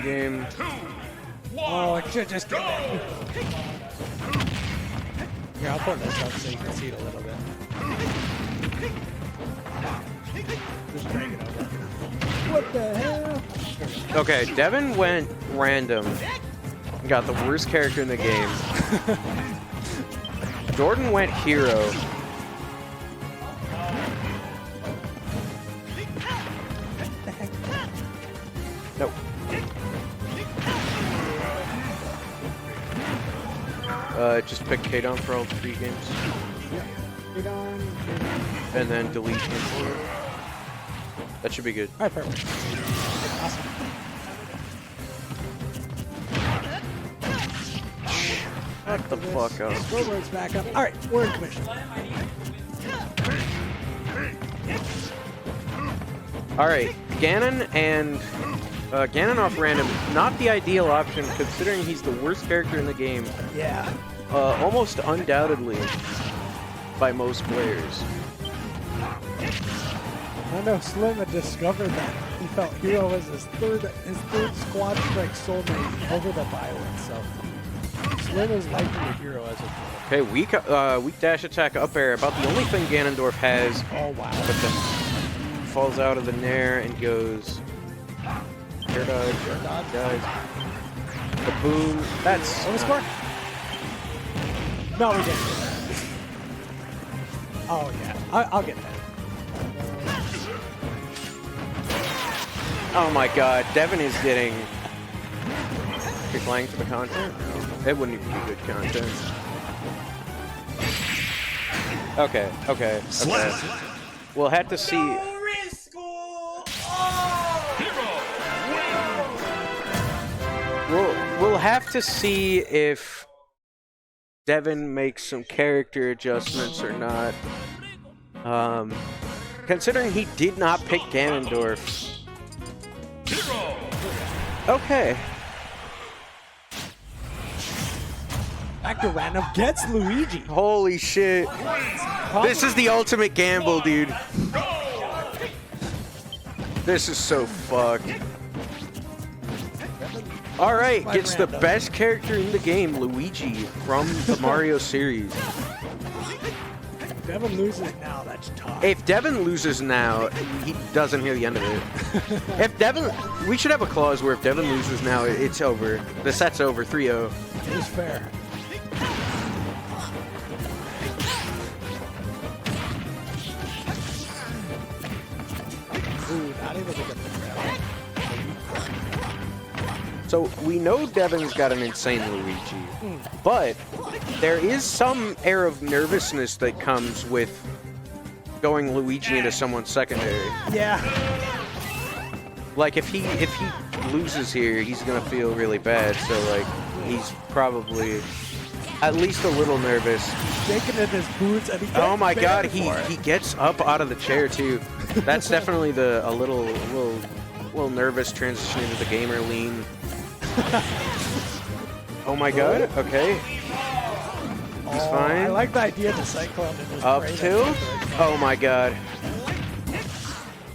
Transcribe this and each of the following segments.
Game. Oh, I should just get it. Here, I'll put this up so you can see it a little bit. Just drag it over. What the hell? Okay, Devin went random. Got the worst character in the game. Jordan went hero. Nope. Just pick Kadon for all 3 games. Yeah. Kadon. And then delete him. That should be good. Alright, perfect. Awesome. What the fuck up? Scoreboard's back up. Alright, we're in commission. Alright, Ganon and Ganon off random, not the ideal option considering he's the worst character in the game. Yeah. Almost undoubtedly by most players. I know Slim had discovered that he felt Hero was his third squad strike soulmate over the violence, so Slim is liking the Hero as a player. Okay, weak dash attack up air, about the only thing Ganondorf has. Oh wow. But then falls out of the nair and goes air dodge, guys. The boom. That's What was score? No, we didn't. Oh yeah, I'll get that. Oh my god, Devin is getting declining for the content? No, it wouldn't even be good content. Okay. We'll have to see. We'll have to see if Devin makes some character adjustments or not. Considering he did not pick Ganondorf. Okay. Back to random gets Luigi. Holy shit. This is the ultimate gamble, dude. This is so fucked. Alright, gets the best character in the game, Luigi, from the Mario series. If Devin loses now, that's tough. If Devin loses now, he doesn't hear the end of it. If Devin... We should have a clause where if Devin loses now, it's over. The set's over, 3-0. It is fair. Ooh, not even a good thing. So we know Devin's got an insane Luigi, but there is some air of nervousness that comes with going Luigi into someone's secondary. Yeah. Like if he loses here, he's gonna feel really bad. So like he's probably at least a little nervous. Shaking in his boots and he gets Oh my god, banned for it. he gets up out of the chair too. That's definitely a little nervous transition into the gamer lean. Oh my god, okay. He's fine. I like the idea of the Cyclone in his Up brain. tilt. Oh my god.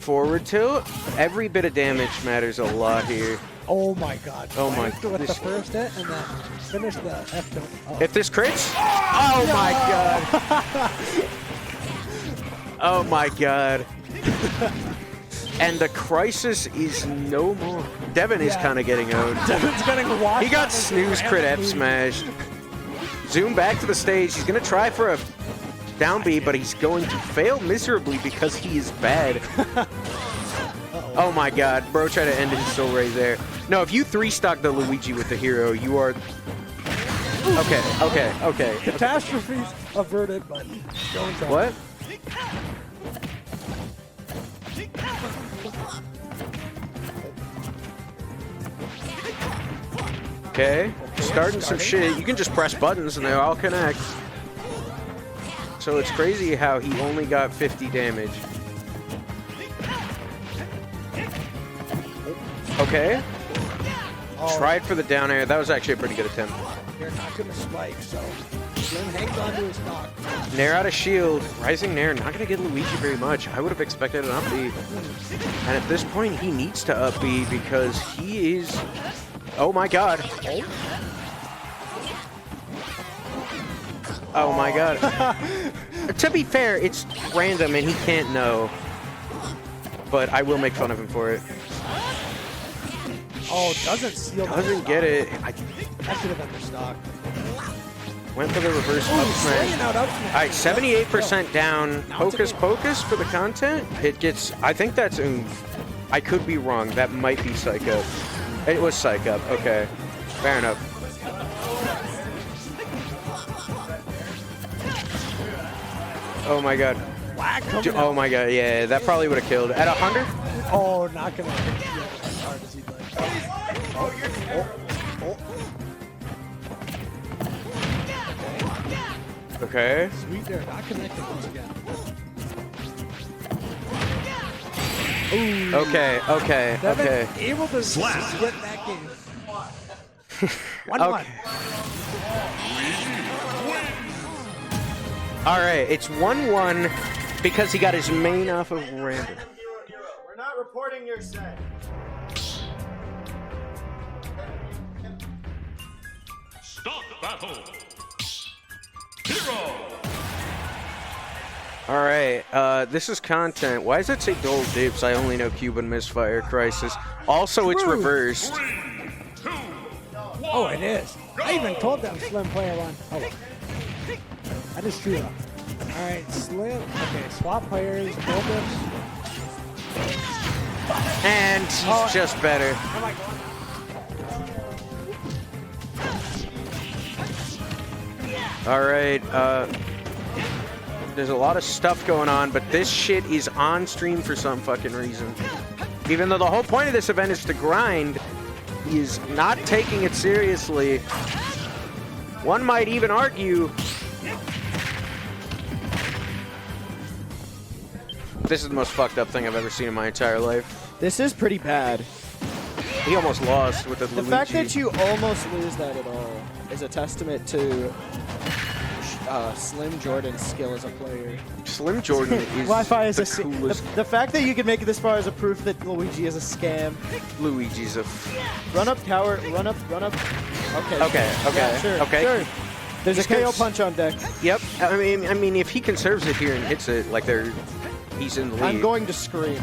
Forward tilt. Every bit of damage matters a lot here. Oh my god. Oh my- With this- the first hit and then finish the F tilt. Oh. If this crits. Oh my god. Oh my god. And the crisis is no more. Devin is kind of getting owned. Devin's getting washed. He got snooze crit F smashed. Zoom back to the stage. He's going to try for a down B, but he's going to fail miserably because he is bad. Oh my god. Bro tried to end his soul right there. No, if you 3-stock the Luigi with the hero, you are... Okay. Catastrophes averted, but going down. What? Okay, starting some shit. You can just press buttons and they all connect. So it's crazy how he only got 50 damage. Okay. Oh, Tried for the down air. That was actually a pretty good attempt. You're not going to spike, so... Slim hangs on to his stock. Nair out of shield. Rising Nair, not going to get Luigi very much. I would have expected an up B. And at this point, he needs to up B because he is... Oh my god. Oh my god. To be fair, it's random and he can't know. But I will make fun of him for it. Oh, doesn't seal. Doesn't get it. That should have been the stock. Went for the reverse up smash. Alright, 78% down. Hocus Pocus for the content. It gets... I think that's Oomph. I could be wrong. That might be Psych Up. It was Psych Up. Okay. Fair enough. Oh my god. Oh my god, yeah, that probably would have killed. At 100? Oh, not gonna hit you as hard as he'd like. Okay. Sweet there, not connected once again. Ooh. Okay. Able to split that game. 1-1. Alright, it's 1-1 because he got his main off of random. We're not reporting your set. Stop battle. Hero. Alright, this is content. Why does it say Dole Dips? I only know Cuban Misfire Crisis. Also, it's reversed. 3, 2, 1. Oh, it is. I even told them Slim player one. Oh, that is true though. Alright, Slim. Okay, swap players, Dole Dips. And he's just better. Oh my god. Alright, there's a lot of stuff going on, but this shit is on stream for some fucking reason. Even though the whole point of this event is to grind, he is not taking it seriously. One might even argue this is the most fucked up thing I've ever seen in my entire life. This is pretty bad. He almost lost with the The Luigi. fact that you almost lose that at all is a testament to Slim Jordan's skill as a player. Slim Jordan is Wi-Fi is the a coolest. the fact that you can make it this far is a proof that Luigi is a scam. Luigi's a... Run up tower, run up. Okay. Okay. Yeah, sure. Okay. Sure. There's He's a KO gonna- punch on deck. Yep. I mean, if he conserves it here and hits it, like he's in the lead. I'm going to scream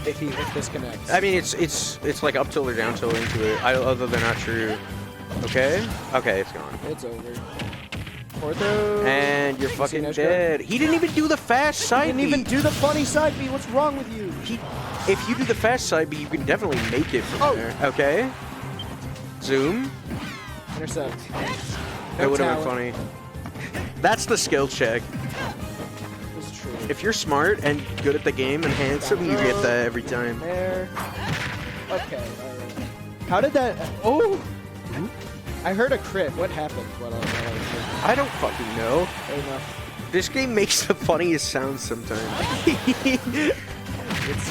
if he disconnects. I mean, it's like up tilt or down tilt into it. Other than not true. Okay. Okay, it's gone. It's over. Ortho. And you're fucking Nash dead. He didn't even do the fast He side didn't B. even do the funny side B. What's wrong with you? If you do the fast side B, you can definitely make it from there. Okay. Zoom. Intercept. That would have been funny. That's the skill check. It's true. If you're smart and good at the game and handsome, you get that every time. There. Okay. Alright. How did that? Oh. I heard a crit. What happened? I don't fucking know. Fair enough. This game makes the funniest sounds sometimes. It's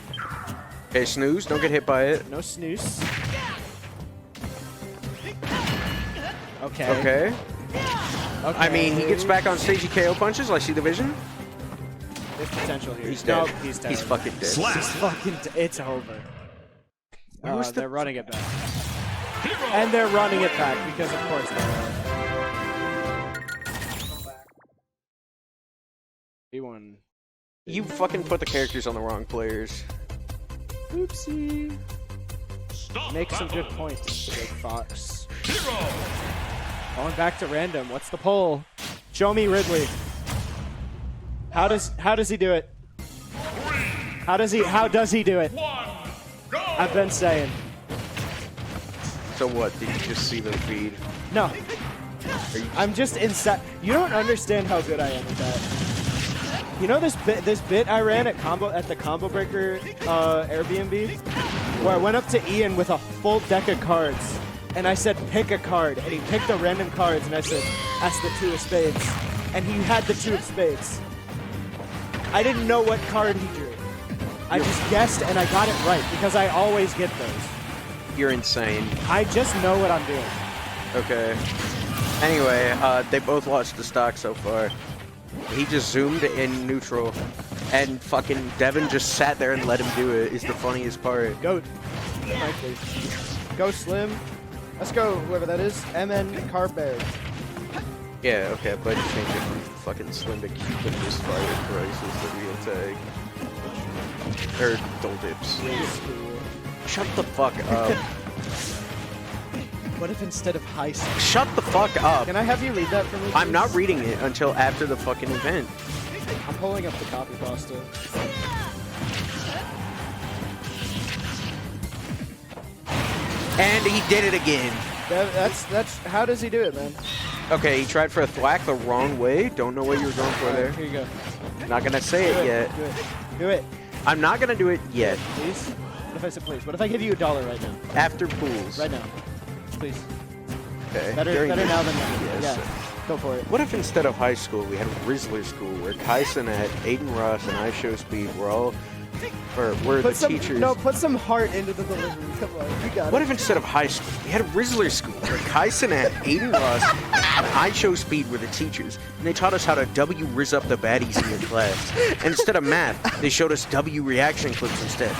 true. Okay, snooze. Don't get hit by it. No snooze. Okay. Okay. I mean, he gets back on stage, he KO punches. I see the vision. There's potential here. He's dead. No, he's dead. He's fucking dead. He's fucking. It's over. was the- They're running it back. And they're running it back because, of course, they are. B1. You fucking put the characters on the wrong players. Oopsie. Stop Make some battle. good points, Big Fox. Hero. Going back to random. What's the poll? Show me Ridley. How does he do it? How does he do it? 1. Go. I've been saying. So what? Did you just see the feed? No. Are you I'm just inside. You don't understand how good I am at that. You know this bit I ran at the Combo Breaker Airbnb, where I went up to Ian with a full deck of cards, and I said pick a card, and he picked the random cards, and I said that's the 2 of spades, and he had the 2 of spades. I didn't know what card he drew. I just guessed, and I got it right because I always get those. You're insane. I just know what I'm doing. Okay. Anyway, they both lost the stock so far. He just zoomed in neutral, and fucking Devin just sat there and let him do it. Is the funniest part. Goat. Frankly. Go Slim. Let's go, whoever that is. MN Carbear. Yeah, okay, but change it from fucking Slim to Cuban Misfire Crisis, the real tag. Or Dull Dips. Shut the fuck up. What if instead of high school? Shut the fuck up. Can I have you read that for me, I'm not please? reading it until after the fucking event. I'm pulling up the copy pasta. And he did it again. That's how does he do it, man? Okay, he tried for a thwack the wrong way. Don't know what you were going for there. Here you go. Not gonna say it yet. Do it. Do it. I'm not gonna do it yet. Please? What if I said please? What if I give you $1 right now? After pools. Right now. Please. Okay. Better During the- now than never. Yes. Yeah. Go for it. What if instead of high school we had Rizzler school where Kai Cenat, Aiden Ross, and I Show Speed were all, or were the teachers? No, put some heart into the delivery. Come on, you got What it. if instead of high school we had Rizzler school where Kai Cenat, Aiden Ross, and I Show Speed were the teachers, and they taught us how to W Rizz up the baddies in the class. And instead of math, they showed us W reaction clips instead.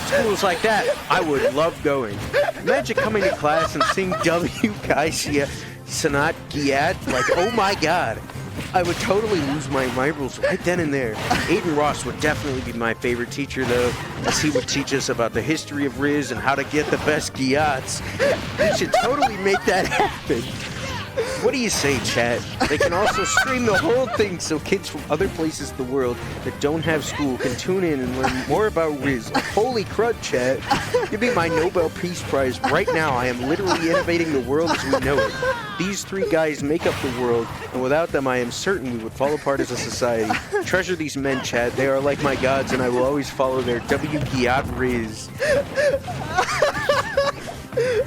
Schools like that, I would love going. Imagine coming to class and seeing W Kai Cenat Giat, like, oh my god. I would totally lose my marbles right then and there. Aiden Ross would definitely be my favorite teacher, though, as he would teach us about the history of Rizz and how to get the best Giats. We should totally make that happen. What do you say, chat? They can also stream the whole thing so kids from other places in the world that don't have school can tune in and learn more about Rizz. Holy crud, chat. Give me my Nobel Peace Prize right now. I am literally innovating the world as we know it. These three guys make up the world, and without them, I am certain we would fall apart as a society. Treasure these men, chat. They are like my gods, and I will always follow their W. Giat Rizz.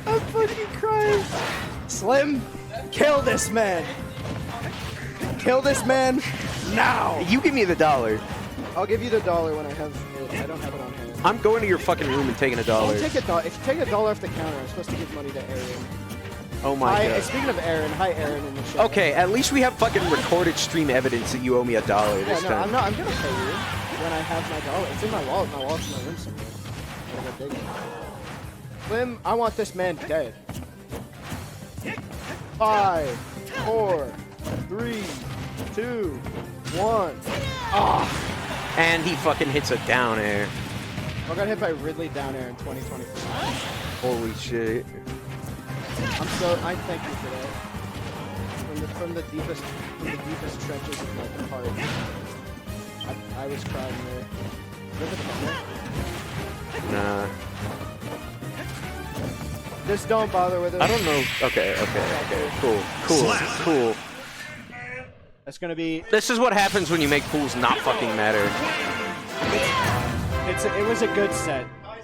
I'm fucking crying. Slim, kill this man. Kill this man now. You give me the $1. I'll give you the $1 when I have it. I don't have it on hand. I'm going to your fucking room and taking $1. Don't take $1. If you take $1 off the counter, I'm supposed to give money to Aaron. Oh my Hi, god. speaking of Aaron, hi Aaron in the chat. Okay, at least we have fucking recorded stream evidence that you owe me $1 Yeah, this no, time. I'm gonna pay you when I have my $1. It's in my wallet. My wallet's in my room somewhere. I'm gonna dig it. Slim, I want this man dead. 5, 4, 3, 2, 1. Ah! And he fucking hits a down air. I got hit by Ridley down air in 2024. Holy shit. I thank you for that. From the deepest trenches of my heart. I was crying there. Remember the moment? Nah. Just don't bother with it. I don't know. Okay. Cool. That's gonna be. This is what happens when you make pools not fucking matter. It was a good set.